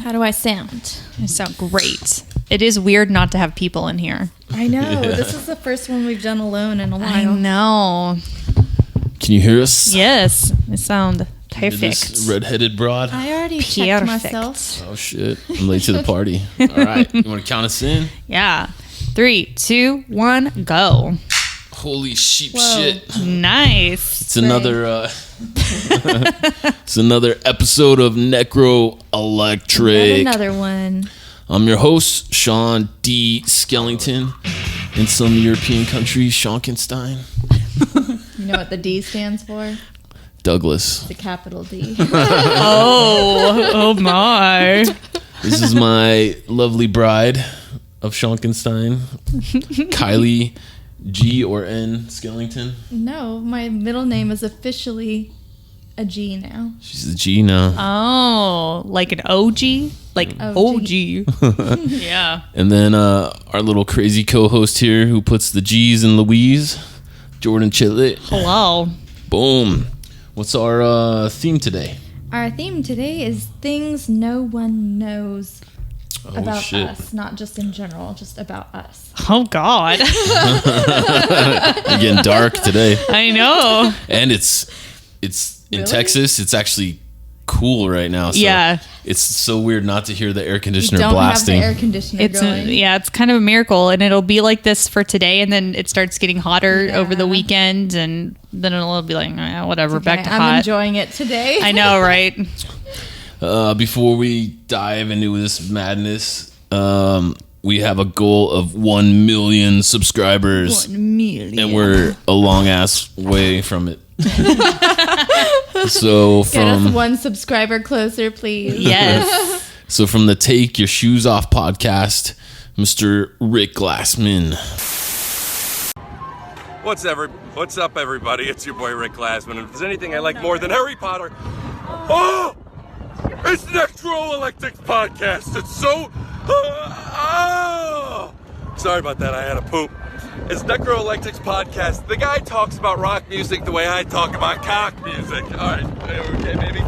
How do I sound? You sound great. It is weird not to have people in here. I know. Yeah. This is the first one we've done alone in a while. I know. Can you hear us? Yes. I sound perfect. This redheaded broad. I already checked myself. Oh, shit. I'm late to the party. All right. You want to count us in? Yeah. 3, 2, 1, go. Holy shit. Nice. It's another it's another episode of Necro Electric. Another one. I'm your host, Sean D. Skellington. In some European country, Schonkenstein. You know what the D stands for? Douglas. The capital D. Oh my. This is my lovely bride of Schonkenstein, Kylie G or N Skellington. No, my middle name is officially a G now. She's a G now. Oh, like an OG? Like OG. Yeah. And then our little crazy co-host here who puts the G's in Louise, Jordan Chetelat. Hello. Boom. What's our theme today? Our theme today is things no one knows about us, not just in general, just about us. Oh, God. You're getting dark today. I know. And it's in Texas. It's actually cool right now. So yeah. It's so weird not to hear the air conditioner don't blasting. Have the air conditioner going. It's kind of a miracle, and it'll be like this for today, and then it starts getting hotter over the weekend, and then it'll be like, whatever, okay. back to hot. I'm enjoying it today. I know, right? Before we dive into this madness, we have a goal of 1 million subscribers. 1 million. And we're a long ass way from it. So get us 1 subscriber closer, please. Yes. So from the Take Your Shoes Off podcast, Mr. Rick Glassman. What's up, everybody? It's your boy Rick Glassman. If there's anything I like more than Harry Potter, it's Necro Electric podcast. It's so sorry about that. I had a poop. It's Necro Electric's podcast. The guy talks about rock music the way I talk about cock music. All right, okay, baby.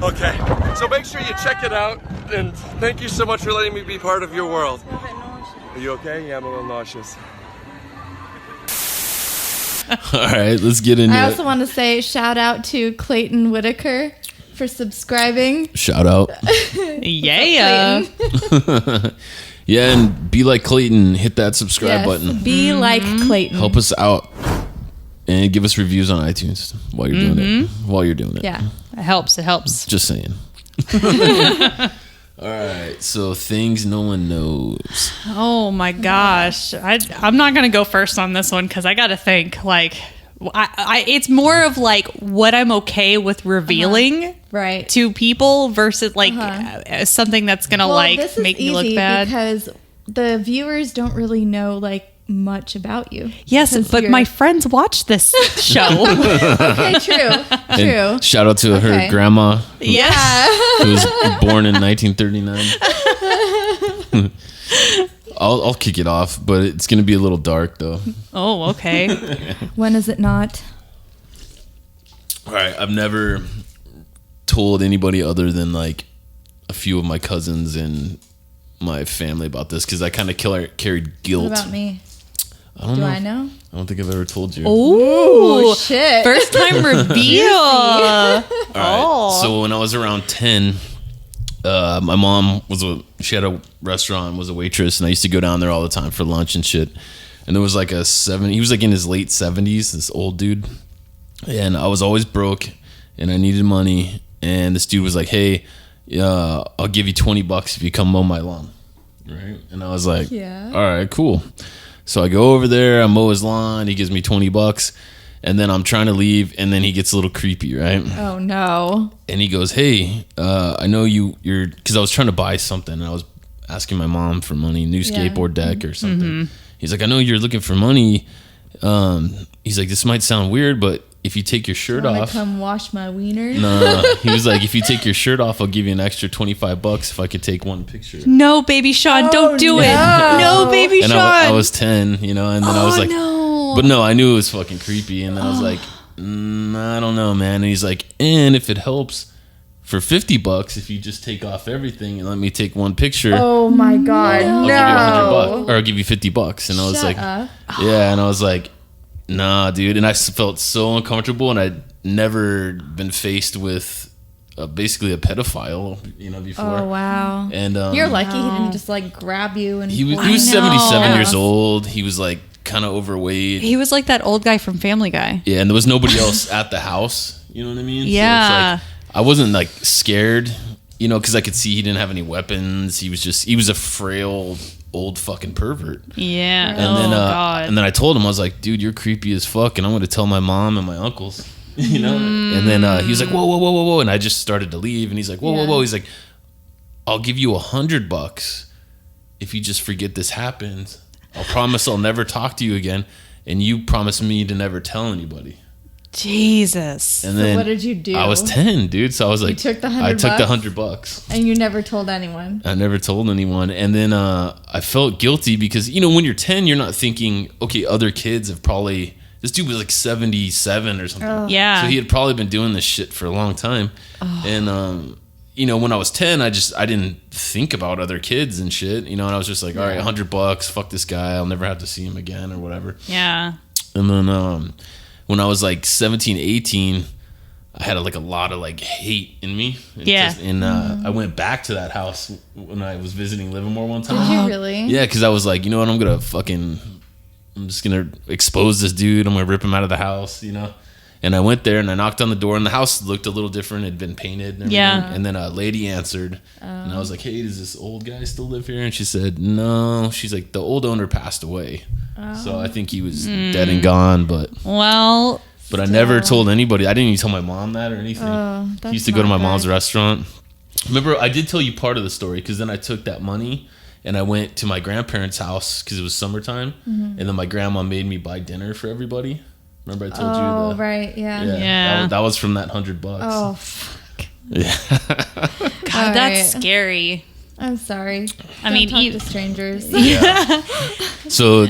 Okay, so make sure you check it out, and thank you so much for letting me be part of your world. Are you okay? Yeah, I'm a little nauseous. All right, let's get into it. I also want to say shout out to Clayton Whitaker for subscribing. Shout out. Yeah. Yeah, and be like Clayton. Hit that subscribe button. Be like Clayton. Help us out. And give us reviews on iTunes while you're doing it. Yeah. It helps. Just saying. All right. So things no one knows. Oh, my gosh. I'm not going to go first on this one because I got to think. Like, it's more of like what I'm okay with revealing right to people versus like something that's gonna make me look bad, because the viewers don't really know like much about you. Yes, but my friends watch this show. Okay, true. And shout out to her grandma who was born in 1939. I'll kick it off, but it's going to be a little dark, though. Oh, okay. When is it not? All right. I've never told anybody other than, like, a few of my cousins and my family about this, because I kind of carried guilt. What about me? I don't know. I know? I don't think I've ever told you. Oh, shit. First time reveal. All right. So when I was around 10... my mom she had a restaurant, was a waitress, and I used to go down there all the time for lunch and shit. And there was like he was like in his late 70s, this old dude. And I was always broke and I needed money. And this dude was like, hey, I'll give you $20 if you come mow my lawn. Right. And I was like, all right, cool. So I go over there, I mow his lawn, he gives me $20. And then I'm trying to leave, and then he gets a little creepy, right? Oh, no. And he goes, hey, I know you're... Because I was trying to buy something, and I was asking my mom for money, new skateboard deck or something. He's like, I know you're looking for money. He's like, this might sound weird, but if you take your shirt off... come wash my wiener? No. He was like, if you take your shirt off, I'll give you an extra $25 if I could take one picture. No, baby Sean, don't do it. No, baby and Sean. I was 10, and then I was like... No. But no, I knew it was fucking creepy, and then I was like, I don't know, man. And he's like, and if it helps, for $50 if you just take off everything and let me take one picture. Oh my God, I'll give you $100 or I'll give you $50. And I was Shut up. yeah, and I was like, nah, dude. And I felt so uncomfortable, and I'd never been faced with basically a pedophile, before. Oh wow. And you're lucky he didn't just like grab you and. He was 77 years old. He was like kind of overweight. He was like that old guy from Family Guy. Yeah, and there was nobody else at the house. You know what I mean? Yeah. So it's like, I wasn't like scared, because I could see he didn't have any weapons. He was a frail old fucking pervert. Yeah. And God. And then I told him, I was like, dude, you're creepy as fuck, and I'm gonna tell my mom and my uncles. And then he was like, whoa, and I just started to leave, and he's like, whoa. He's like, I'll give you $100 if you just forget this happened. I'll promise I'll never talk to you again, and you promise me to never tell anybody. Jesus. And then what did you do? I was 10, dude. So I was like, you took the $100. I took the $100, and you never told anyone. I never told anyone. And then I felt guilty because when you're 10, you're not thinking, okay, other kids have probably. This dude was like 77 or something. Oh. Yeah. So he had probably been doing this shit for a long time. Oh. And when I was 10, I didn't think about other kids and shit. And I was just like, all right, $100, fuck this guy. I'll never have to see him again or whatever. Yeah. And then when I was like 17, 18, I had like a lot of like hate in me. And I went back to that house when I was visiting Livermore one time. Did you really? Yeah, because I was like, you know what, I'm just gonna expose this dude. I'm gonna rip him out of the house, And I went there and I knocked on the door, and the house looked a little different. It had been painted and everything. Yeah. And then a lady answered, and I was like, hey, does this old guy still live here? And she said, no. She's like, the old owner passed away. So I think he was dead and gone, but I never told anybody. I didn't even tell my mom that or anything. He used to go to my mom's restaurant. Remember, I did tell you part of the story, because then I took that money and I went to my grandparents' house because it was summertime, and then my grandma made me buy dinner for everybody. Remember I told you that? Oh, right, yeah. That was from that $100. Oh, fuck. Yeah. God, that's scary. I'm sorry. I mean, talk to strangers. Yeah. So,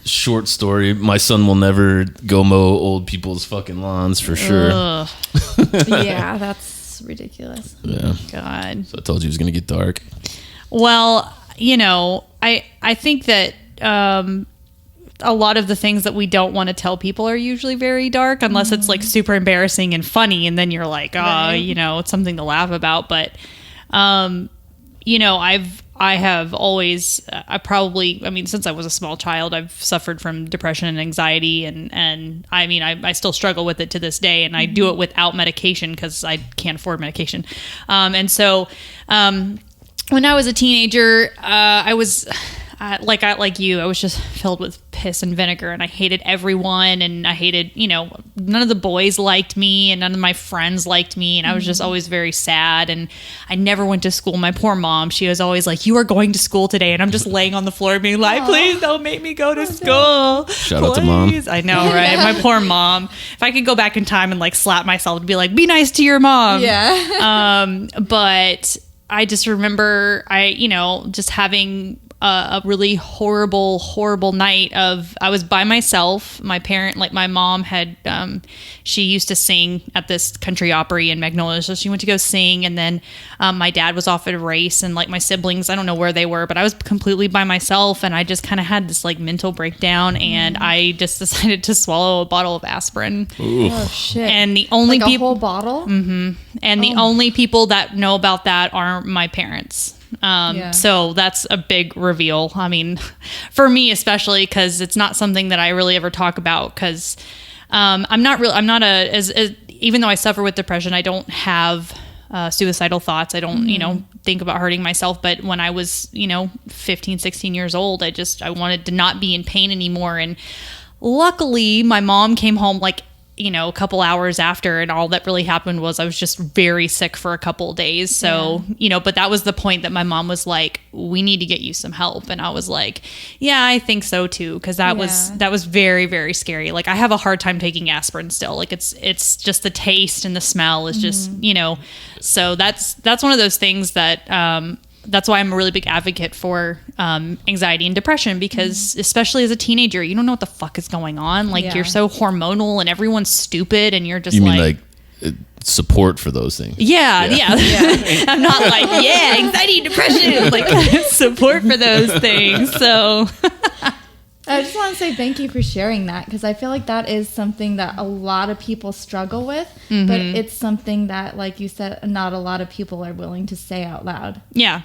short story, my son will never go mow old people's fucking lawns for sure. Yeah, that's ridiculous. Yeah. God. So I told you it was going to get dark. Well, I think that a lot of the things that we don't want to tell people are usually very dark, unless it's like super embarrassing and funny, and then you're like, it's something to laugh about. But I have always, since I was a small child, I've suffered from depression and anxiety, and I still struggle with it to this day, and I do it without medication because I can't afford medication. When I was a teenager, I was like you. I was just filled with piss and vinegar, and I hated everyone, and I hated, none of the boys liked me, and none of my friends liked me, and I was just always very sad, and I never went to school. My poor mom, she was always like, you are going to school today, and I'm just laying on the floor being like, please don't make me go to school. Shout out to mom. I know, right? My poor mom. If I could go back in time and like slap myself and be like, be nice to your mom. Yeah. But I just remember just having a really horrible night I was by myself. My mom had, she used to sing at this country Opry in Magnolia. So she went to go sing. And then, my dad was off at a race, and like my siblings, I don't know where they were, but I was completely by myself. And I just kind of had this like mental breakdown, and I just decided to swallow a bottle of aspirin. Ooh. Oh shit. And the only like people, a whole bottle. Mm-hmm. And the only people that know about that are my parents. So that's a big reveal. I mean, for me especially, because it's not something that I really ever talk about. Because even though I suffer with depression, I don't have suicidal thoughts. I don't, think about hurting myself. But when I was, 15, 16 years old, I wanted to not be in pain anymore. And luckily, my mom came home like a couple hours after, and all that really happened was I was just very sick for a couple of days. So, but that was the point that my mom was like, we need to get you some help. And I was like, yeah, I think so too. Cause that was very, very scary. Like I have a hard time taking aspirin still. Like it's just the taste and the smell is just, so that's one of those things that, that's why I'm a really big advocate for anxiety and depression, because especially as a teenager, you don't know what the fuck is going on. Like you're so hormonal and everyone's stupid, and you're just you mean like support for those things. Yeah. I'm not like, anxiety, depression, like support for those things. So I just want to say thank you for sharing that, because I feel like that is something that a lot of people struggle with, but it's something that, like you said, not a lot of people are willing to say out loud. Yeah.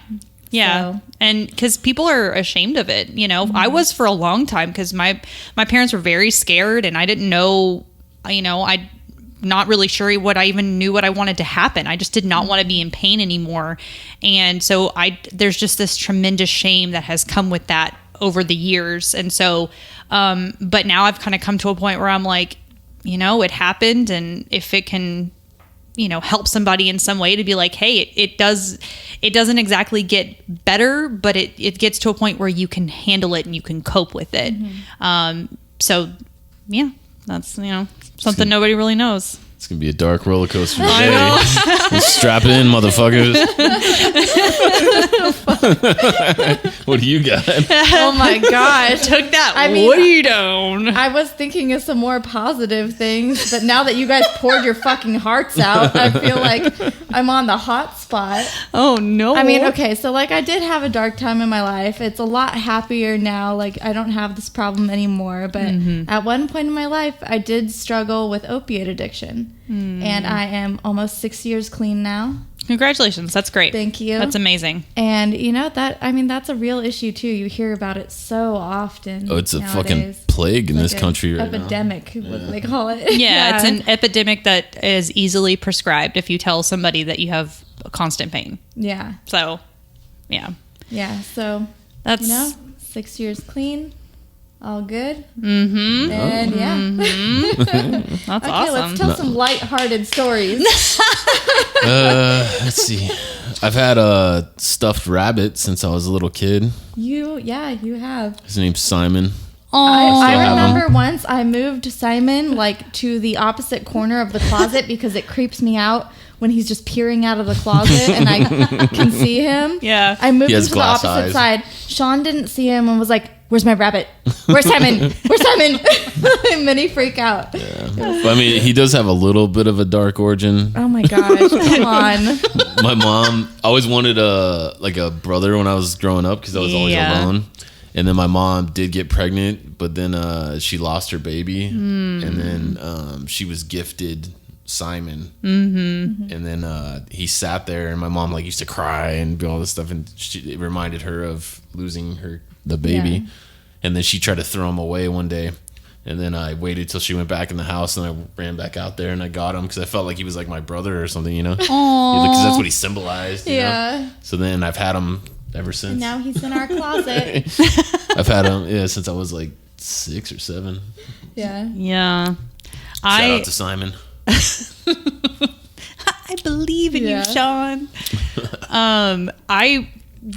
So. And because people are ashamed of it, I was for a long time, because my parents were very scared, and I didn't know, I not really sure what I even knew what I wanted to happen. I just did not want to be in pain anymore. And so there's just this tremendous shame that has come with that over the years. And so, but now I've kind of come to a point where I'm like, it happened. And if it can, help somebody in some way to be like, hey, it doesn't exactly get better, but it gets to a point where you can handle it and you can cope with it. So yeah, that's, something nobody really knows. It's going to be a dark roller coaster today. Strap it in, motherfuckers. What do you got? Oh my gosh. Took that way down. I was thinking of some more positive things, but now that you guys poured your fucking hearts out, I feel like I'm on the hot spot. Oh no. I mean, okay, so like I did have a dark time in my life. It's a lot happier now. Like I don't have this problem anymore, but at one point in my life, I did struggle with opiate addiction. And I am almost 6 years clean now. Congratulations. That's great. Thank you. That's amazing. And that's a real issue too. You hear about it so often. Oh, it's a nowadays. fucking plague in this country right epidemic, now. what they call it. Yeah, it's an epidemic that is easily prescribed if you tell somebody that you have constant pain. Yeah. So, yeah. Yeah, so that's 6 years clean. All good. Mm-hmm. And That's okay, awesome. let's tell some lighthearted stories. Let's see. I've had a stuffed rabbit since I was a little kid. You have. His name's Simon. I remember once I moved Simon like to the opposite corner of the closet because it creeps me out when he's just peering out of the closet and I can see him. Yeah. I moved him to the glass opposite eyes. side. Sean didn't see him and was like, "Where's my rabbit? Where's Simon? Where's Simon?" And then he freak out. Yeah. I mean, he does have a little bit of a dark origin. Oh my gosh, come on. My mom always wanted a brother when I was growing up because I was always alone. And then my mom did get pregnant, but then she lost her baby. And then she was gifted Simon. And then he sat there, and my mom used to cry and do all this stuff, and it reminded her of losing the baby. Yeah. And then she tried to throw him away one day. And then I waited till she went back in the house, and I ran back out there and I got him because I felt like he was like my brother or something, Because that's what he symbolized. You know? So then I've had him ever since. And now he's in our closet. I've had him since I was like 6 or 7. Yeah. Yeah. Shout out to Simon. I believe in you, Sean. I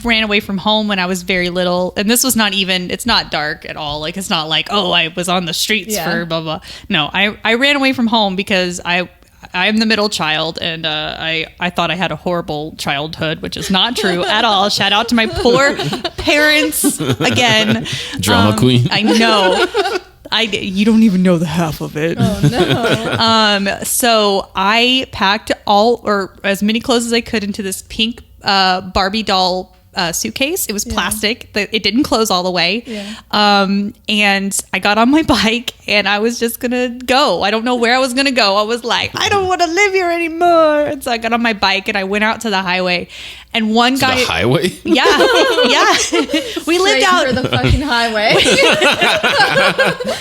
ran away from home when I was very little, and this was it's not dark at all. Like, it's not like, oh, I was on the streets for blah blah. No, I ran away from home because I'm the middle child, and I thought I had a horrible childhood, which is not true at all. Shout out to my poor parents again. Drama queen. I know. You don't even know the half of it. Oh no. So I packed as many clothes as I could into this pink Barbie doll suitcase. It was plastic. It didn't close all the way. And I got on my bike and I was just gonna go. I don't know where I was gonna go. I was like, I don't want to live here anymore. And so I got on my bike and I went out to the highway. And one guy, the highway? Yeah. We lived out for the fucking highway.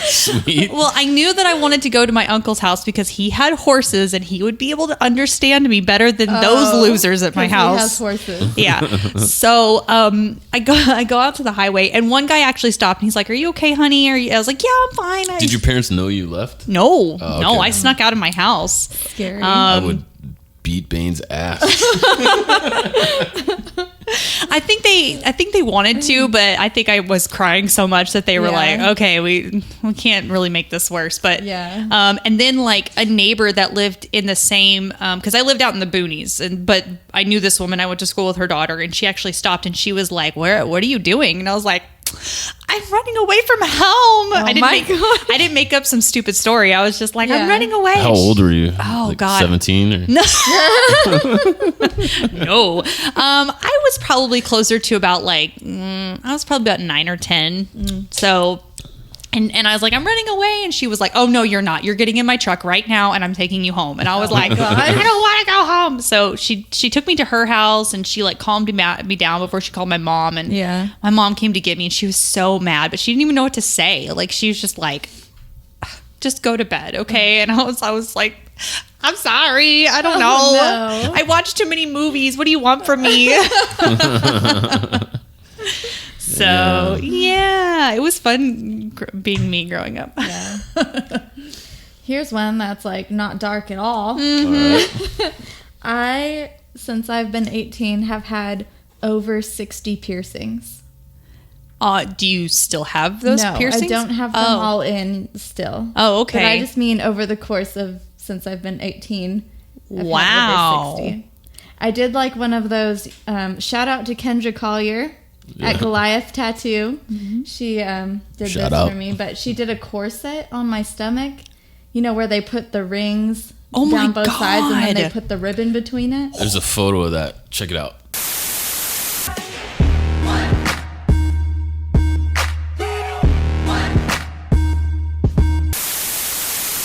Sweet. Well, I knew that I wanted to go to my uncle's house because he had horses and he would be able to understand me better than those losers at my house. He has horses. Yeah. So I go out to the highway and one guy actually stopped and he's like, "Are you okay, honey?" I was like, "Yeah, I'm fine." Did your parents know you left? No. Oh, No, okay. I snuck out of my house. Scary. I would beat Bane's ass. I think they wanted to, but I think I was crying so much that they were like, "Okay, we can't really make this worse." But and then like a neighbor that lived in the same because I lived out in the boonies, but I knew this woman. I went to school with her daughter, and she actually stopped and she was like, "What are you doing?" And I was like, I'm running away from home. Oh, I didn't make up some stupid story. I was just like, I'm running away. How old were you? Oh, God. 17? Or? No. No. I was probably closer to about I was probably about 9 or 10. So... And I was like, I'm running away. And she was like, oh, no, you're not. You're getting in my truck right now, and I'm taking you home. And I was like, I don't want to go home. So she took me to her house, and she like calmed me down before she called my mom. And my mom came to get me, and she was so mad, but she didn't even know what to say. Like, she was just like, just go to bed, okay? And I was like, I'm sorry. I don't know. No. I watched too many movies. What do you want from me? So, yeah, it was fun being me growing up. Yeah. Here's one that's like not dark at all. I, since I've been 18, have had over 60 piercings. Do you still have those piercings? No, I don't have them all in still. Oh, okay. But I just mean over the course of, since I've been 18, I've wow. had over 60. I did like one of those, shout out to Kendra Collier. At Goliath Tattoo. She did this for me, but she did a corset on my stomach, you know, where they put the rings down both sides and then they put the ribbon between it. There's a photo of that. Check it out.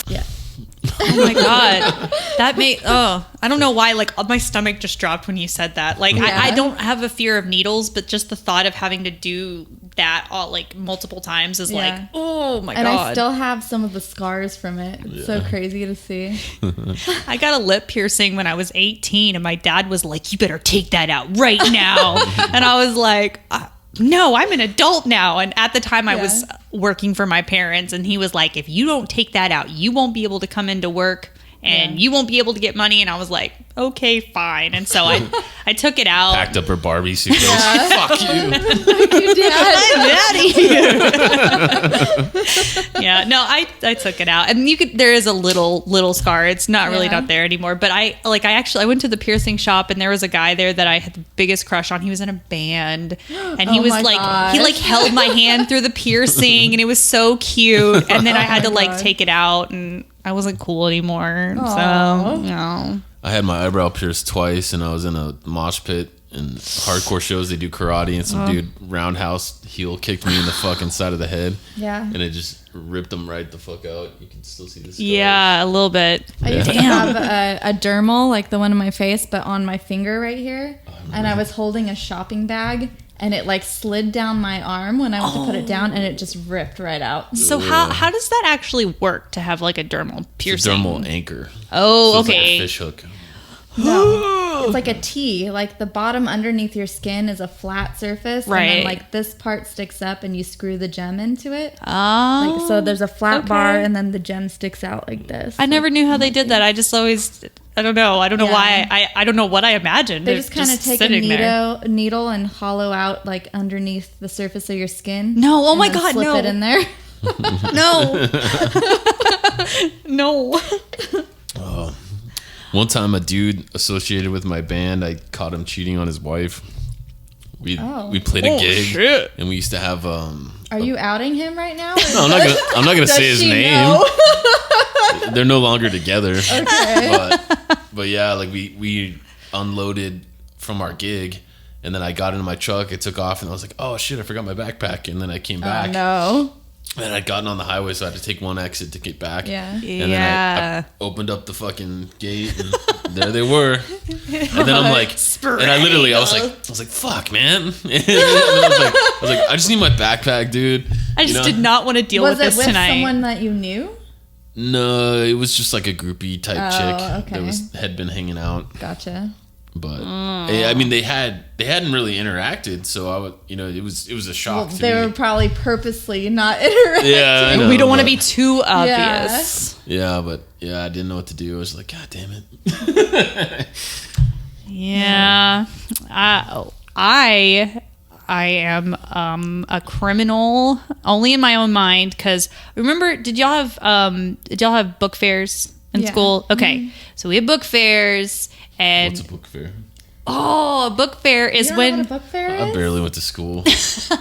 Yeah. Oh my God. That made, I don't know why, like my stomach just dropped when you said that. Like I don't have a fear of needles, but just the thought of having to do that all like multiple times is like, oh my God. And I still have some of the scars from it. It's so crazy to see. I got a lip piercing when I was 18 and my dad was like, you better take that out right now. And I was like, no, I'm an adult now. And at the time I was working for my parents and he was like, if you don't take that out, you won't be able to come into work and you won't be able to get money. And I was like, okay, fine. And so I took it out. Packed up her Barbie suitcase. Fuck you. Fuck you, Dad. I'm mad at you. Yeah, no, I took it out. And there is a little scar. It's not really not there anymore. But I went to the piercing shop and there was a guy there that I had the biggest crush on. He was in a band. And he was like, he like held my hand through the piercing and it was so cute. And then I had to take it out and I wasn't cool anymore. Aww. So, no. I had my eyebrow pierced twice, and I was in a mosh pit and hardcore shows. They do karate, and some dude roundhouse heel kicked me in the fucking side of the head. Yeah, and it just ripped them right the fuck out. You can still see the scars. Yeah, a little bit. I used to have a dermal, like the one on my face, but on my finger right here, and I was holding a shopping bag. And it like slid down my arm when I went to put it down, and it just ripped right out. So how does that actually work to have like a dermal piercing? It's a dermal anchor. Oh, so okay. It's like a fish hook. No, it's like a T. Like the bottom underneath your skin is a flat surface, right? And then like this part sticks up, and you screw the gem into it. Oh, like, so there's a flat bar, and then the gem sticks out like this. I never knew how they did that. I just always. I don't know. I don't know why. I don't know what I imagined. They just kind of take a needle and hollow out like underneath the surface of your skin. No, oh my God, slip no. it in there. No. No. One time, a dude associated with my band, I caught him cheating on his wife. We played a gig, and we used to have. Are you outing him right now? No, I'm not gonna say his name. They're no longer together. Okay. But yeah, like we unloaded from our gig, and then I got into my truck. I took off, and I was like, "Oh shit, I forgot my backpack." And then I came back. No. And I'd gotten on the highway, so I had to take one exit to get back. Yeah. And then I opened up the fucking gate, and there they were. And then I'm like, and I was like, fuck, man. And I was like, I just need my backpack, dude. I just did not want to deal with this tonight. Was it with someone that you knew? No, it was just like a groupie type chick okay. that had been hanging out. Gotcha. But I mean, they hadn't really interacted, so I would, it was a shock to me. They were probably purposely not interacting. Yeah, I know, we don't want to be too obvious. Yeah, but I didn't know what to do. I was like, God damn it. Yeah, I am a criminal only in my own mind because remember, did y'all have book fairs in school? Okay, so we had book fairs. And what's a book fair? Oh, a book fair is You know when what a book fair is? I barely went to school.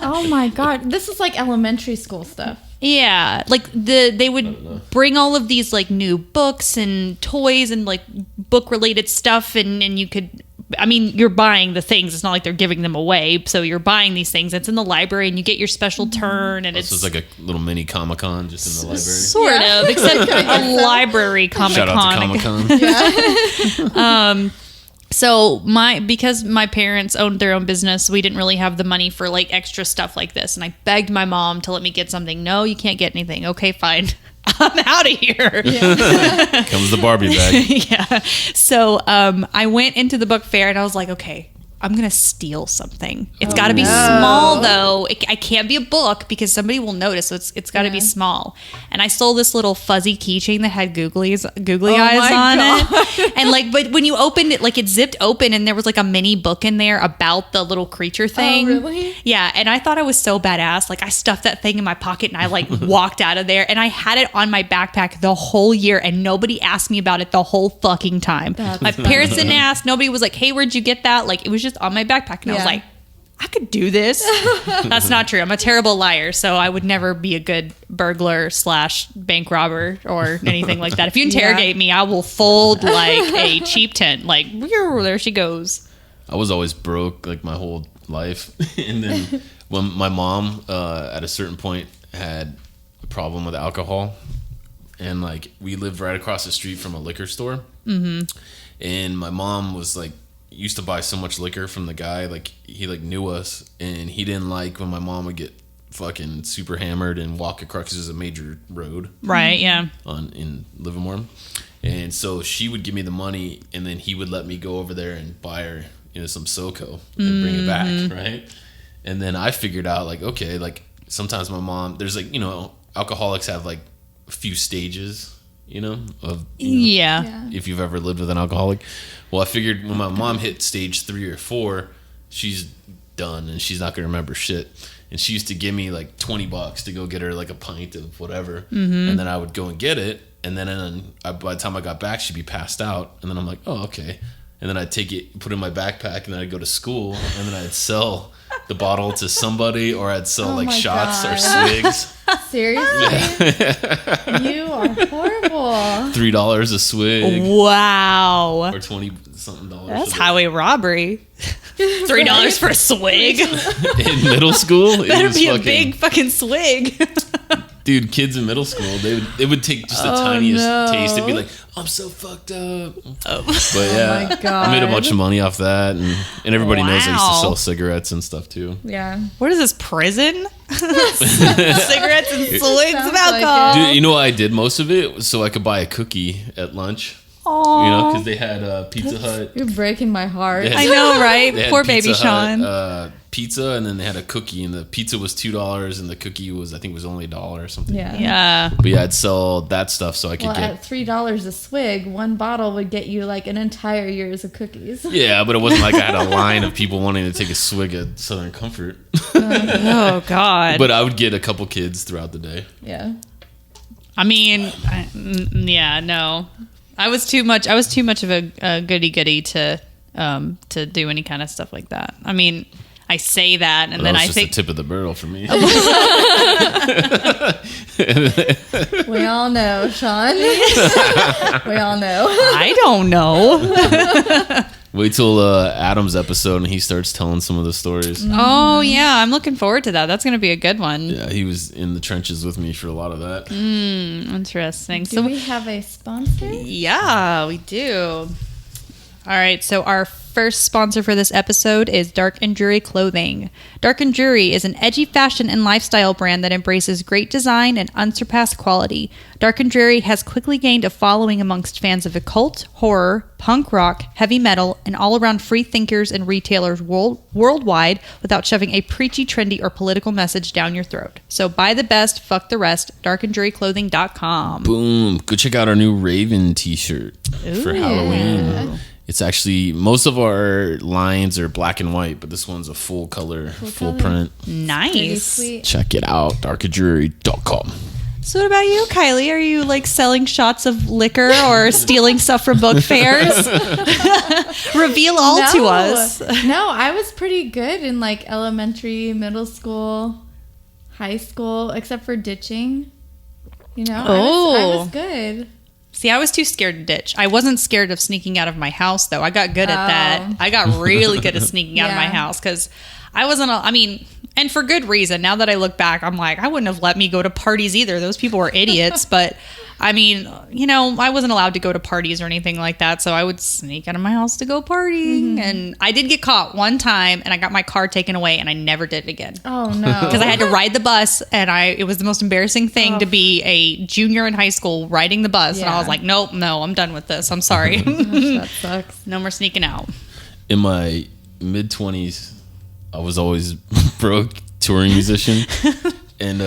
Oh my god, this is like elementary school stuff. Yeah, like they would bring all of these like new books and toys and like book related stuff, and you could, I mean, you're buying the things. It's not like they're giving them away. So you're buying these things. It's in the library, and you get your special turn, and It's just like a little mini Comic-Con just in the library. sort of, except a library Comic-Con. Shout out to Comic-Con. So because my parents owned their own business, we didn't really have the money for like extra stuff like this. And I begged my mom to let me get something. No, you can't get anything. Okay, fine. I'm out of here. Comes the Barbie bag. Yeah. So I went into the book fair and I was like, okay, I'm going to steal something. It's got to be small, though. I can't be a book because somebody will notice. So it's got to be small. And I stole this little fuzzy keychain that had googly eyes on it. And like, but when you opened it, like it zipped open and there was like a mini book in there about the little creature thing. Oh, really? Yeah. And I thought I was so badass. Like I stuffed that thing in my pocket and I like walked out of there and I had it on my backpack the whole year and nobody asked me about it the whole fucking time. My parents didn't ask. Nobody was like, hey, where'd you get that? Like it was just on my backpack, and I was like, I could do this. That's not true. I'm a terrible liar, so I would never be a good burglar / bank robber or anything like that. If you interrogate me, I will fold like a cheap tent. Like, there she goes. I was always broke like my whole life, and then when my mom at a certain point had a problem with alcohol, and like we lived right across the street from a liquor store, and my mom was like, used to buy so much liquor from the guy, like he like knew us, and he didn't like when my mom would get fucking super hammered and walk across, because there's a major road in Livermore, and so she would give me the money and then he would let me go over there and buy her, some SoCo and bring it back, right? And then I figured out like, okay, like sometimes my mom, there's like, alcoholics have like a few stages, if you've ever lived with an alcoholic. Well, I figured when my mom hit stage 3 or 4, she's done and she's not going to remember shit. And she used to give me like $20 to go get her like a pint of whatever. And then I would go and get it. And then by the time I got back, she'd be passed out. And then I'm like, oh, okay. And then I'd take it, put it in my backpack, and then I'd go to school. And then I'd sell the bottle to somebody, or I'd sell like shots or swigs. Seriously? You are horrible. $3 a swig. Wow. Or $20-something. That's highway robbery. $3 for a swig. In middle school? Better be a big fucking swig. Dude, kids in middle school, they would take just the tiniest taste. They'd be like, I'm so fucked up. But yeah, my God. I made a bunch of money off that. And everybody knows I used to sell cigarettes and stuff too. Yeah. What is this, prison? Cigarettes and swigs of alcohol. Dude, you know what I did most of it? So I could buy a cookie at lunch. Aww. Because they had Pizza Hut. You're breaking my heart. I know, right? Poor baby Sean. Pizza, and then they had a cookie, and the pizza was $2, and the cookie was, I think, was only $1 or something. Yeah. But yeah, I'd sell that stuff so I could get. At $3 a swig, one bottle would get you like an entire year's of cookies. Yeah, but it wasn't like I had a line of people wanting to take a swig of Southern Comfort. Oh God. But I would get a couple kids throughout the day. Yeah. I mean, no. I was too much of a goody to do any kind of stuff like that. I mean, I say that, and then I think the tip of the barrel for me. We all know, Sean. We all know. I don't know. Wait till Adam's episode and he starts telling some of the stories. Oh yeah, I'm looking forward to that. That's going to be a good one. Yeah, he was in the trenches with me for a lot of that. Interesting. Do we have a sponsor? Yeah, we do. All right, so our first sponsor for this episode is Dark and Dreary Clothing. Dark and Dreary is an edgy fashion and lifestyle brand that embraces great design and unsurpassed quality. Dark and Dreary has quickly gained a following amongst fans of occult, horror, punk rock, heavy metal, and all-around free thinkers and retailers worldwide without shoving a preachy, trendy, or political message down your throat. So buy the best, fuck the rest, darkandjuryclothing.com. Boom. Go check out our new Raven t-shirt for Halloween. Yeah. It's actually, most of our lines are black and white, but this one's a full color, full print. Nice. Sweet. Check it out, darkandjury.com. So what about you, Kylie? Are you like selling shots of liquor or stealing stuff from book fairs? Reveal all to us. No, I was pretty good in like elementary, middle school, high school, except for ditching. You know, I was good. See, I was too scared to ditch. I wasn't scared of sneaking out of my house, though. I got good at that. I got really good at sneaking out of my house because I wasn't, and for good reason. Now that I look back, I'm like, I wouldn't have let me go to parties either. Those people were idiots. But I mean, you know, I wasn't allowed to go to parties or anything like that. So I would sneak out of my house to go partying. And I did get caught one time and I got my car taken away and I never did it again. Oh, no. Because I had to ride the bus and it was the most embarrassing thing to be a junior in high school riding the bus. And I was like, nope, no, I'm done with this. I'm sorry. Gosh, that sucks. No more sneaking out. In my mid-20s, I was always broke touring musician. And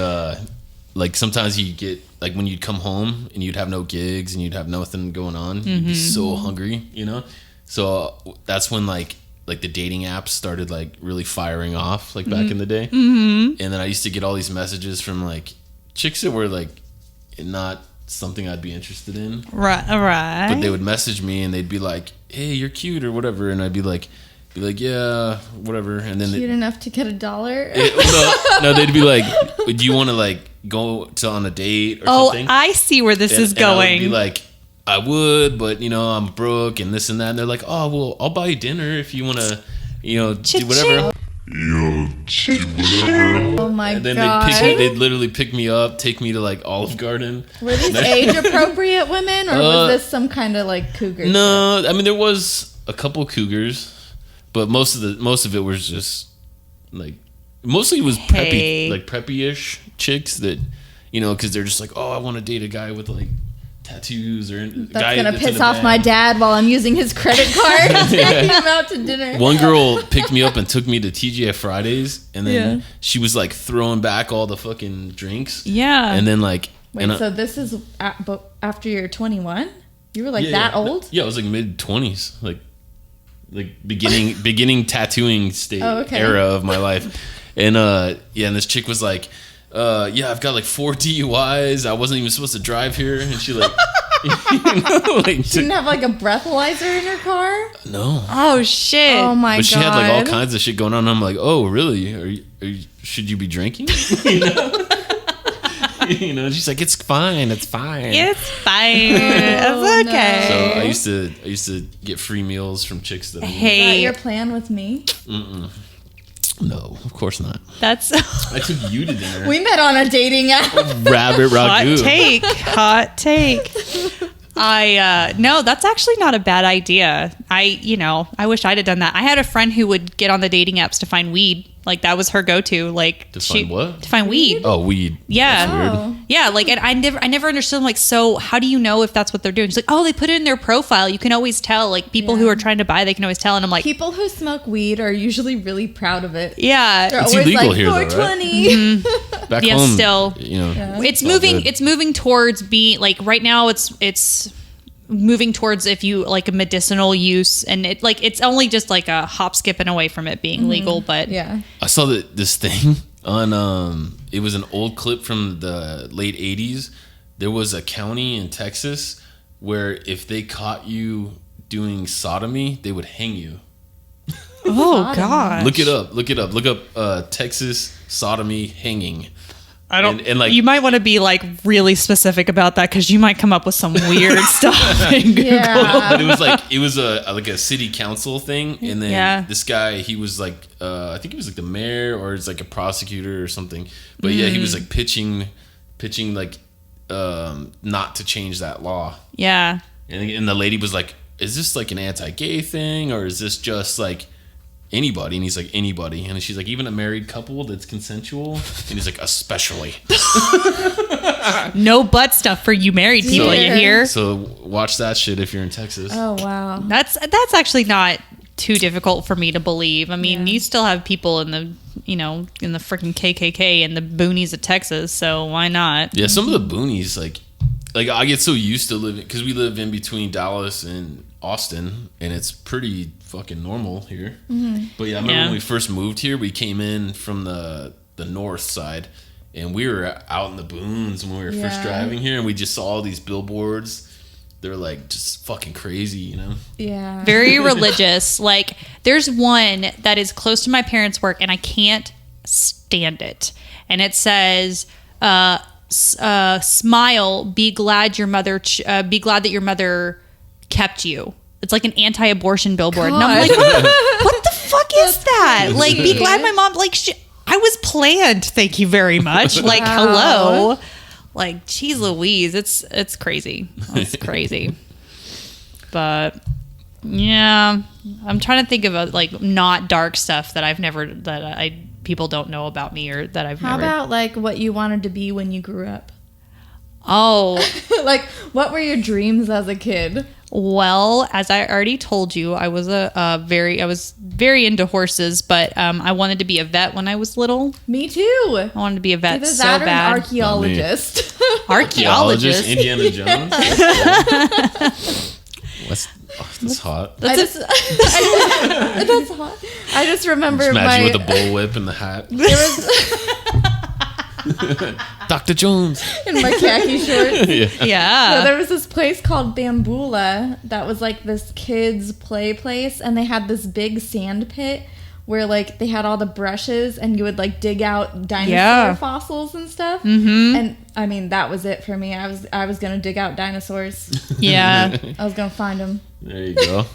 like sometimes you get like when you'd come home and you'd have no gigs and you'd have nothing going on, you'd be so hungry, you know? So that's when like the dating apps started like really firing off like back in the day. And then I used to get all these messages from like chicks that were like not something I'd be interested in. Right. But they would message me and they'd be like, hey, you're cute or whatever. And I'd be like, yeah, whatever. And then cute enough to get $1? No, they'd be like, do you want to like go on a date or something? Oh, I see where this is going. And I would be like, I would, but you know, I'm broke and this and that. And they're like, oh, well, I'll buy you dinner if you want to, you know, do whatever. Oh my god. And then they'd literally pick me up, take me to like Olive Garden. Were these age appropriate women or was this some kind of like cougar? No, I mean there was a couple cougars, but most of it was just like mostly it was preppy, like preppy-ish chicks that, you know, because they're just like, oh, I want to date a guy with like tattoos or that's gonna piss off my dad while I'm using his credit card taking him out to dinner. One girl picked me up and took me to TGI Fridays, and then she was like throwing back all the fucking drinks. Yeah, and then like so this is after you're 21? You were like that old? Yeah, I was like mid-20s, like beginning tattooing era of my life, and and this chick was like, I've got like 4 DUIs. I wasn't even supposed to drive here. And she like, she didn't have like a breathalyzer in her car? No. Oh, shit. Oh, my God. But she had like all kinds of shit going on. I'm like, oh, really? Should you be drinking? You know? You know, she's like, it's fine. It's fine. It's fine. It's okay. So I used to get free meals from chicks that. Hey, is that your plan with me? Mm-mm. No, of course not. I took you to dinner. We met on a dating app. Rabbit ragu. Hot take. No, that's actually not a bad idea. I wish I'd have done that. I had a friend who would get on the dating apps to find weed. Like that was her go-to. Like to find what? To find weed. Oh, weed. Yeah. That's weird. Yeah. Like, and I never understood. Like, so how do you know if that's what they're doing? She's like, oh, they put it in their profile. You can always tell. Like people who are trying to buy, they can always tell. And I'm like, people who smoke weed are usually really proud of it. Yeah. They're it's always illegal like, here, 420. though, right? Back home, still. You know, it's moving. Good. It's moving towards being like right now. It's moving towards if you like a medicinal use, and it's only just like a hop skipping away from it being legal. But yeah, I saw this thing on it was an old clip from the late 80s. There was a county in Texas where if they caught you doing sodomy, they would hang you. Oh god, look it up. Look up Texas sodomy hanging. I don't. And like, you might want to be like really specific about that because you might come up with some weird stuff. Yeah. But it was a city council thing, and then this guy, he was like, I think he was like the mayor or it's like a prosecutor or something. But yeah, he was like pitching like not to change that law. Yeah. And the lady was like, is this like an anti-gay thing or is this just like anybody? And he's like, anybody. And she's like, even a married couple that's consensual? And he's like, especially. No butt stuff for you married people, you hear? So watch that shit if you're in Texas. Oh, wow. That's actually not too difficult for me to believe. I mean, you still have people in the freaking KKK and the boonies of Texas, so why not? Yeah, some of the boonies, like I get so used to living, because we live in between Dallas and Austin, and it's pretty fucking normal here. Mm-hmm. But yeah, I remember when we first moved here, we came in from the north side, And we were out in the boons when we were first driving here, and we just saw all these billboards. They were like just fucking crazy, you know? Yeah. Very religious. Like, there's one that is close to my parents' work, and I can't stand it. And it says, smile, be glad that your mother kept you. It's like an anti-abortion billboard. God. And I'm like, what the fuck is that? Like, be glad my mom, like, I was planned. Thank you very much. Like, hello. Like, geez Louise, it's crazy. It's crazy. But yeah, I'm trying to think of like not dark stuff that people don't know about me or that I've How never. about like what you wanted to be when you grew up? Oh, Like, what were your dreams as a kid? well, as I already told you, I was very into horses, but I wanted to be a vet when I was little. Me too. I wanted to be a vet Either so that or bad. an archaeologist. Archaeologist. Indiana Jones. That's hot. That's hot. I just remember Just imagine with the bullwhip and the hat. there was Dr. Jones. in my khaki shorts. Yeah. So there was this place called Bambula that was like this kids play place, and they had this big sand pit where like they had all the brushes and you would like dig out dinosaur fossils and stuff. Mm-hmm. And I mean, that was it for me. I was gonna dig out dinosaurs. Yeah. I was gonna find them. There you go.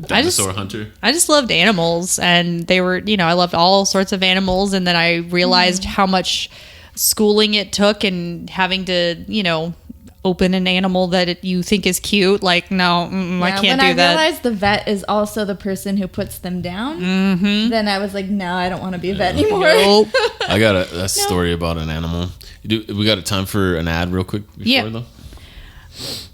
Dinosaur hunter. I just loved animals, and they were, I loved all sorts of animals. And then I realized how much schooling it took and having to, open an animal that you think is cute. Like, no, I can't do that. When I realized the vet is also the person who puts them down, then I was like, no, I don't want to be a vet anymore. Nope. I got a story about an animal. We got a time for an ad real quick before though?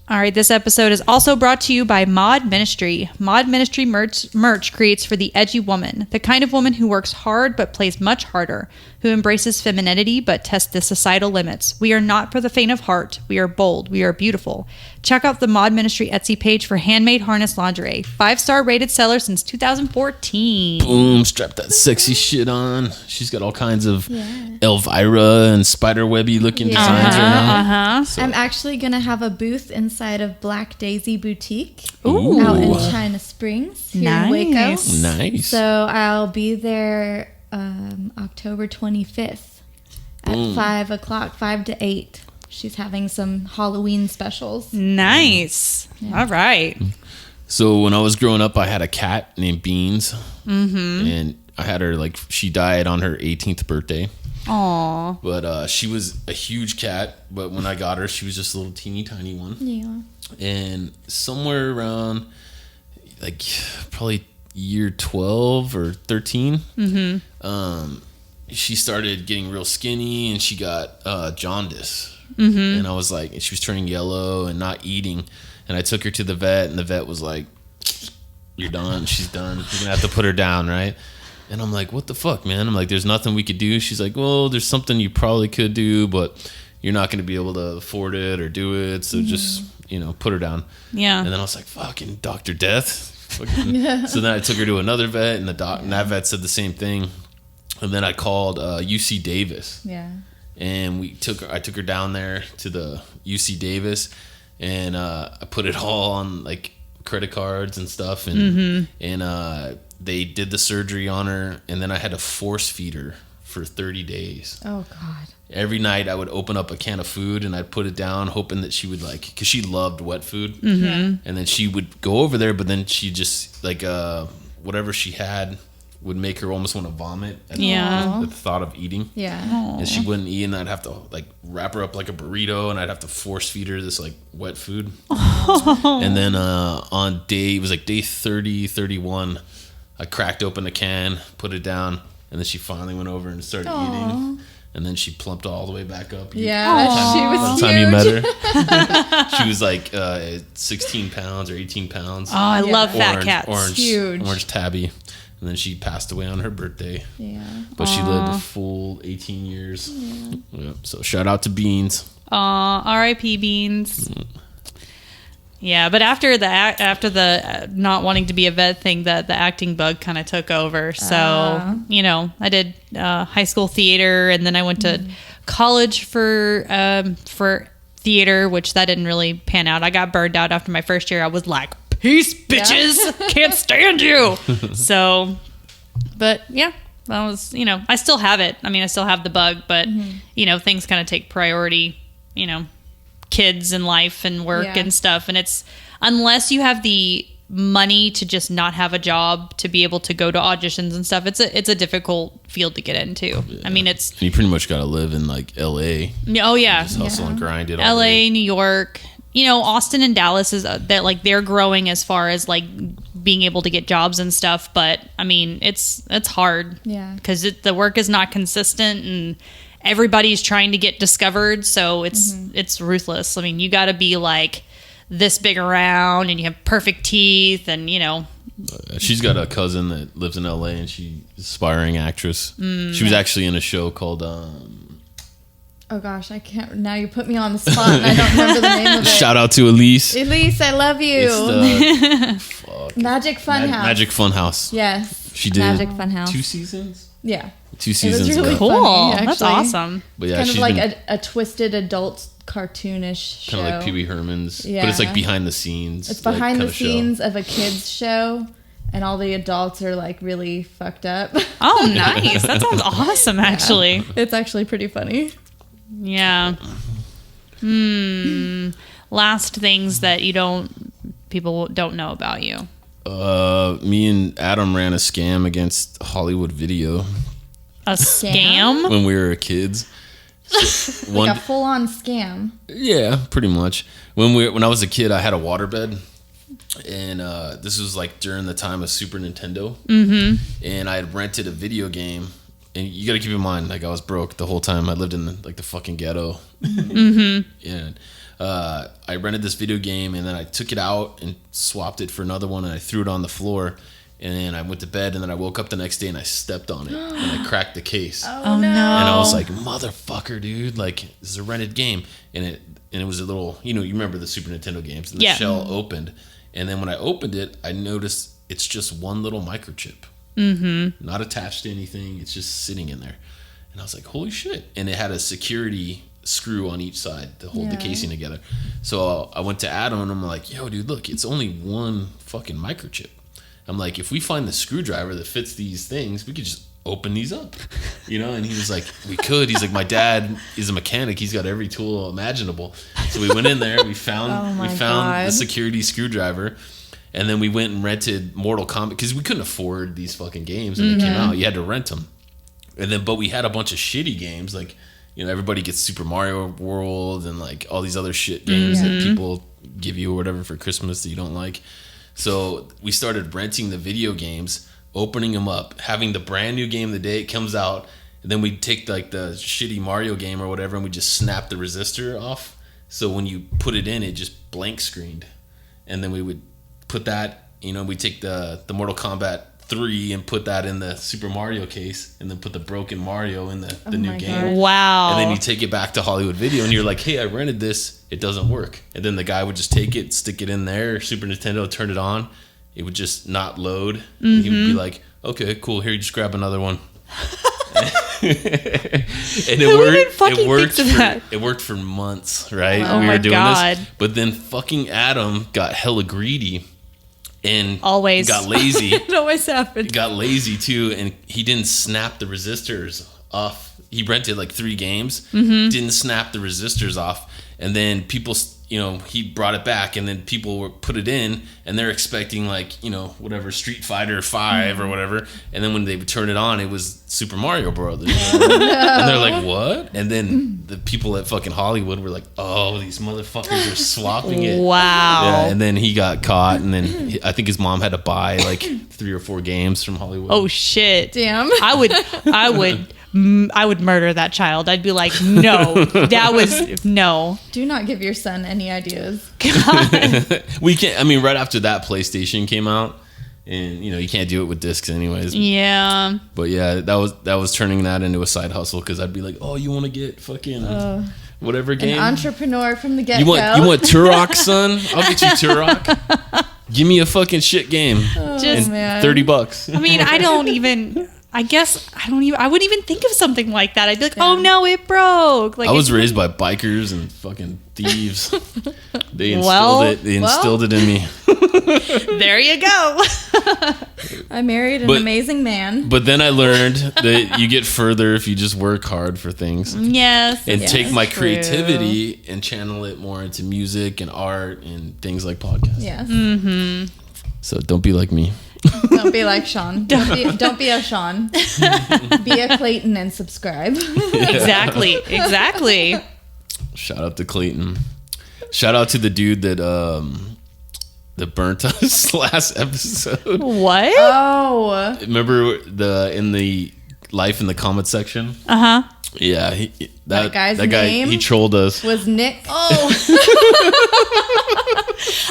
All right, this episode is also brought to you by Maude Ministry. Maude Ministry merch creates for the edgy woman, the kind of woman who works hard but plays much harder, who embraces femininity but tests the societal limits. We are not for the faint of heart. We are bold. We are beautiful. Check out the Maude Ministry Etsy page for handmade harness lingerie. 5-star rated seller since 2014. Boom, strap that sexy shit on. She's got all kinds of Elvira and spiderwebby looking designs right now. So. I'm actually going to have a booth inside of Black Daisy Boutique Ooh. out in China Springs here in Waco. Nice. So I'll be there October 25th at 5 o'clock, 5 to 8. She's having some Halloween specials. Nice. Yeah. All right. So when I was growing up, I had a cat named Beans. Mm-hmm. And I had her, she died on her 18th birthday. Aww. But she was a huge cat. But when I got her, she was just a little teeny tiny one. Yeah. And somewhere around, probably year 12 or 13, she started getting real skinny and she got jaundice. Mm-hmm. And I was like, she was turning yellow and not eating. And I took her to the vet, and the vet was like, you're done. She's done. You're going to have to put her down, right? And I'm like, what the fuck, man? I'm like, there's nothing we could do. She's like, well, there's something you probably could do, but you're not going to be able to afford it or do it. So just, put her down. Yeah. And then I was like, fucking Dr. Death. So then I took her to another vet, and and that vet said the same thing. And then I called UC Davis. Yeah. And I took her down there to the UC Davis, and I put it all on credit cards and stuff, and they did the surgery on her, and then I had to force feed her for 30 days. Oh God. Every night I would open up a can of food and I'd put it down, hoping that she would because she loved wet food, and then she would go over there, but then she just whatever she had would make her almost want to vomit at the thought of eating. Yeah. Aww. And she wouldn't eat, and I'd have to wrap her up like a burrito, and I'd have to force feed her this wet food. And then on day 30, 31, I cracked open a can, put it down, and then she finally went over and started eating. And then she plumped all the way back up. Yeah, she was huge. By the time you met her, she was 16 pounds or 18 pounds. Oh, I love fat cats. Huge. Orange tabby. And then she passed away on her birthday. Yeah. But she lived a full 18 years. Yeah. So shout out to Beans. Aw, R.I.P. Beans. Yeah, but after the not wanting to be a vet thing, the acting bug kind of took over. So, you know, I did high school theater, and then I went to college for theater, which that didn't really pan out. I got burned out after my first year. I was like, peace, bitches. Yeah. Can't stand you. So, but yeah, that was, you know, I still have it. I mean, I still have the bug, but, you know, things kind of take priority, you know, kids and life and work and stuff. And it's, unless you have the money to just not have a job to be able to go to auditions and stuff, it's a difficult field to get into. Yeah. I mean, it's, you pretty much got to live in like LA. Oh yeah. Just hustle and grind it. LA, New York, you know, Austin and Dallas is that like they're growing as far as like being able to get jobs and stuff. But I mean, it's hard. Yeah. Because the work is not consistent and everybody's trying to get discovered, so it's ruthless. I mean, you got to be like this big around, and you have perfect teeth, and you know. She's got a cousin that lives in LA, and she's an aspiring actress. She was actually in a show called. Oh gosh, I can't. Now you put me on the spot, and I don't remember the name of it. Shout out to Elise. Elise, I love you. It's the Magic Funhouse. Magic Funhouse. Yes. She did Magic Funhouse. 2 seasons. Yeah. 2 seasons. It was really ago. Cool. Funny, that's awesome. But yeah, kind of she's like a twisted adult cartoonish show. Kind of like Pee Wee Herman's. Yeah. But it's like behind the scenes. It's behind the scenes of a kid's show, and all the adults are like really fucked up. Oh, nice. That sounds awesome, actually. Yeah. It's actually pretty funny. Yeah. Last things that people don't know about you. Me and Adam ran a scam against Hollywood Video. A scam? When we were kids. Like a full-on scam. Yeah, pretty much. When I was a kid, I had a waterbed. And this was like during the time of Super Nintendo. And I had rented a video game. And you got to keep in mind, like, I was broke the whole time. I lived in the fucking ghetto. And I rented this video game, and then I took it out and swapped it for another one, and I threw it on the floor. And then I went to bed, and then I woke up the next day, and I stepped on it, and I cracked the case. Oh no! And I was like, motherfucker, dude! Like, this is a rented game, and it was a little, you know, you remember the Super Nintendo games, and the shell opened, and then when I opened it, I noticed it's just one little microchip. Not attached to anything. It's just sitting in there. And I was like, holy shit. And it had a security screw on each side to hold the casing together. So I went to Adam, and I'm like, yo, dude, look, it's only one fucking microchip. I'm like, if we find the screwdriver that fits these things, we could just open these up, you know? And he was like, we could. He's like, my dad is a mechanic. He's got every tool imaginable. So we went in there. We found the security screwdriver. And then we went and rented Mortal Kombat because we couldn't afford these fucking games when they came out. You had to rent them. And then, but we had a bunch of shitty games, like, you know, everybody gets Super Mario World and like all these other shit games that people give you or whatever for Christmas that you don't like. So we started renting the video games, opening them up, having the brand new game the day it comes out, and then we'd take like the shitty Mario game or whatever, and we just snap the resistor off. So when you put it in, it just blank screened, and then we would put that, you know, we take the Mortal Kombat 3 and put that in the Super Mario case, and then put the broken Mario in the new game. Wow. And then you take it back to Hollywood Video, and you're like, hey, I rented this, it doesn't work. And then the guy would just take it, stick it in there, Super Nintendo, turn it on, it would just not load. And he would be like, okay, cool, here, you just grab another one. And it worked for months, right? Oh, we were doing this. But then fucking Adam got hella greedy and always got lazy. It always happens. He got lazy too, and he didn't snap the resistors off. He rented like 3 games, didn't snap the resistors off, and then people, you know, he brought it back, and then people put it in, and they're expecting like, you know, whatever, Street Fighter 5 or whatever, and then when they would turn it on, it was Super Mario Brothers. And they're like, what? And then the people at fucking Hollywood were like, oh, these motherfuckers are swapping it. Wow. Yeah, and then he got caught, and then I think his mom had to buy like 3 or 4 games from Hollywood. Oh shit. Damn. I would murder that child. I'd be like, no, no. Do not give your son any ideas. God. We can't. I mean, right after that, PlayStation came out, and you know you can't do it with discs anyways. Yeah. But yeah, that was turning that into a side hustle because I'd be like, oh, you want to get fucking whatever game. An entrepreneur from the get-go. You want Turok, son? I'll get you Turok. Give me a fucking shit game. Just man. $30. I mean, I wouldn't even think of something like that. I'd be like, oh no, it broke. Like, I was raised by bikers and fucking thieves. They instilled it in me. There you go. I married an amazing man. But then I learned that you get further if you just work hard for things. Yes. And take my creativity and channel it more into music and art and things like podcasts. Yes. Mm-hmm. So don't be like me. Don't be like Sean. Don't be a Sean. Be a Clayton and subscribe. Exactly. Shout out to Clayton. Shout out to the dude that burnt us last episode. What? Oh. Remember in the Life in the Comment section? Uh-huh. Yeah, that guy's guy, name he trolled us. Was Nick. Oh.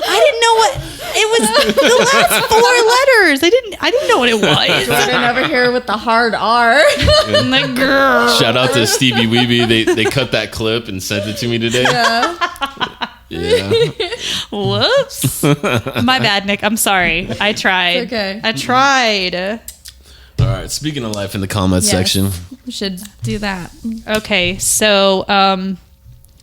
I didn't know what it was. The last 4 letters. I didn't know what it was. Jordan over here with the hard R. Like, girl. Shout out to Stevie Weeby. They cut that clip and sent it to me today. Yeah. Whoops. My bad, Nick. I'm sorry. I tried. It's okay. I tried. All right. Speaking of Life in the Comment section. We should do that. Okay, so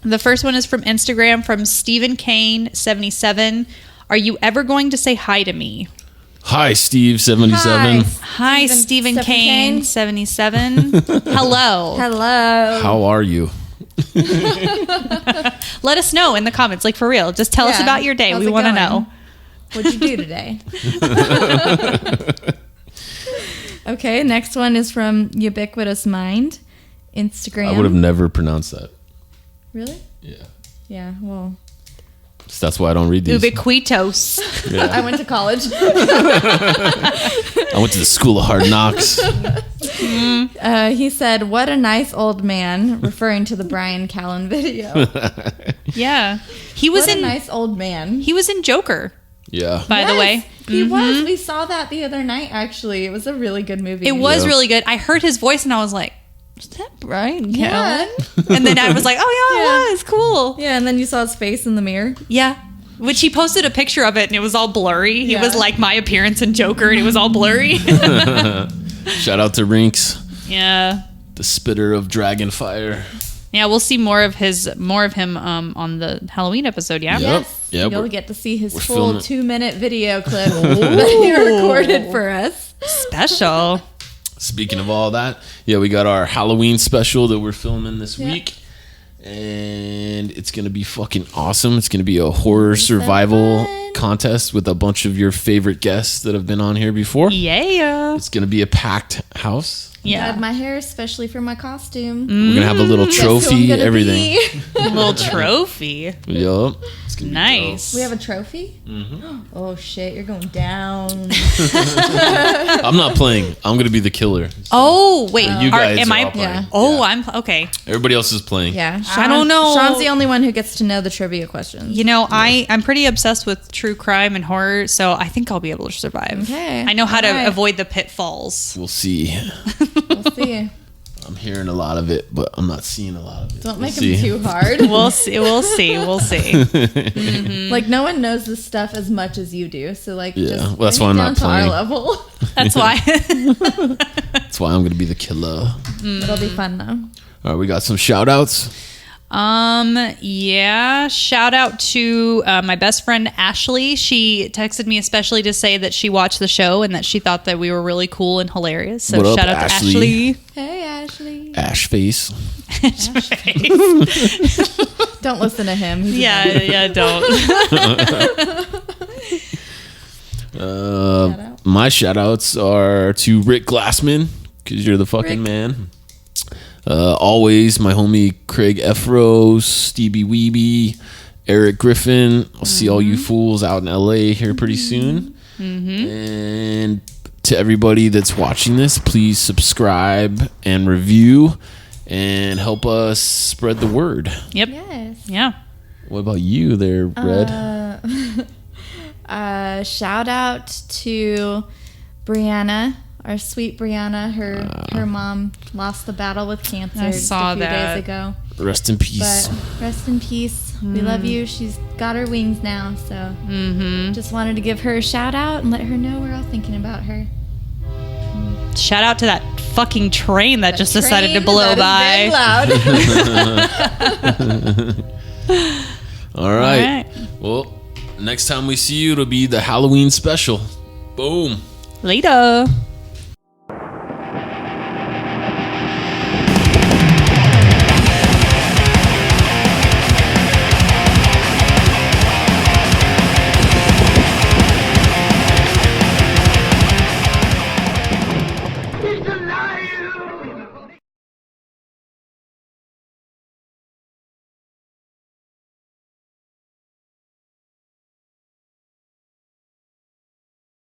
the first one is from Instagram from Stephen Kane 77. Are you ever going to say hi to me? Hi, Steve 77. Hi, Stephen Kane 77. Hello. How are you? Let us know in the comments, like for real. Just tell us about your day. How's We it want to going? know. What'd you do today? Okay, next one is from Ubiquitous Mind, Instagram. I would have never pronounced that. Really? Yeah. Yeah, well. So that's why I don't read these. Ubiquitos. Yeah. I went to college. I went to the School of Hard Knocks. He said, "What a nice old man," referring to the Brian Callen video. Yeah. He was What in a nice old man. He was in Joker, Yeah. by the way. He was. We saw that the other night, actually. It was a really good movie. It was really good. I heard his voice and I was like, is that Brian Yeah. Callen? And then I was like, oh yeah, it was cool. Yeah, and then you saw his face in the mirror. Yeah. Which he posted a picture of it and it was all blurry. He Yeah. was like my appearance in Joker and it was all blurry. Shout out to Rinks, Yeah. the spitter of dragon fire. Yeah, we'll see more of him on the Halloween episode, yeah? Yep. Yes. Yep. You'll get to see his we're full filming. 2-minute video clip that he recorded for us. Special. Speaking of all that, yeah, we got our Halloween special that we're filming this week. And it's going to be fucking awesome. It's going to be a horror survival contest with a bunch of your favorite guests that have been on here before. Yeah. It's going to be a packed house. I had my hair especially for my costume. We're going to have a little Guess who I'm trophy, gonna everything. be? A little trophy. Yup. It's gonna be Nice. We have a trophy? Mm-hmm. Oh, shit. You're going down. dope. I'm not playing. I'm going to be the killer. Oh, wait. You guys am are I? all playing. Yeah. Oh, Yeah. I'm okay. Everybody else is playing. Yeah. I don't know. Sean's the only one who gets to know the trivia questions. You know, I'm pretty obsessed with true crime and horror, so I think I'll be able to survive. Okay. I know how to Alright. avoid the pitfalls. We'll see. We'll see. I'm hearing a lot of it, but I'm not seeing a lot of it. Don't We'll make see. him too hard. We'll see. We'll see. We'll see. Like, no one knows this stuff as much as you do. So, like, Yeah, just well, that's bring why it I'm down not to our playing. level. That's why. That's why I'm going to be the killer. It'll be fun, though. All right, we got some shout outs. Yeah. Shout out to my best friend Ashley. She texted me especially to say that she watched the show and that she thought that we were really cool and hilarious. So What up, shout out Ashley? to Ashley. Hey, Ashley. Ash face. Don't listen to him. He's a Yeah, don't. My shout outs are to Rick Glassman, because you're the fucking man. Always my homie Craig Efros, Stevie Weeby, Eric Griffin. I'll see all you fools out in LA here pretty soon. And to everybody that's watching this, please subscribe and review and help us spread the word. Yep. Yes. Yeah. What about you there, Red? Shout out to Brianna, our sweet Brianna. Her mom lost the battle with cancer I saw just a few that. days ago. Rest in peace. But rest in peace. We love you. She's got her wings now, so just wanted to give her a shout out and let her know we're all thinking about her. Shout out to that fucking train that just decided to blow by. All right. Well, next time we see you, it'll be the Halloween special. Boom. Later.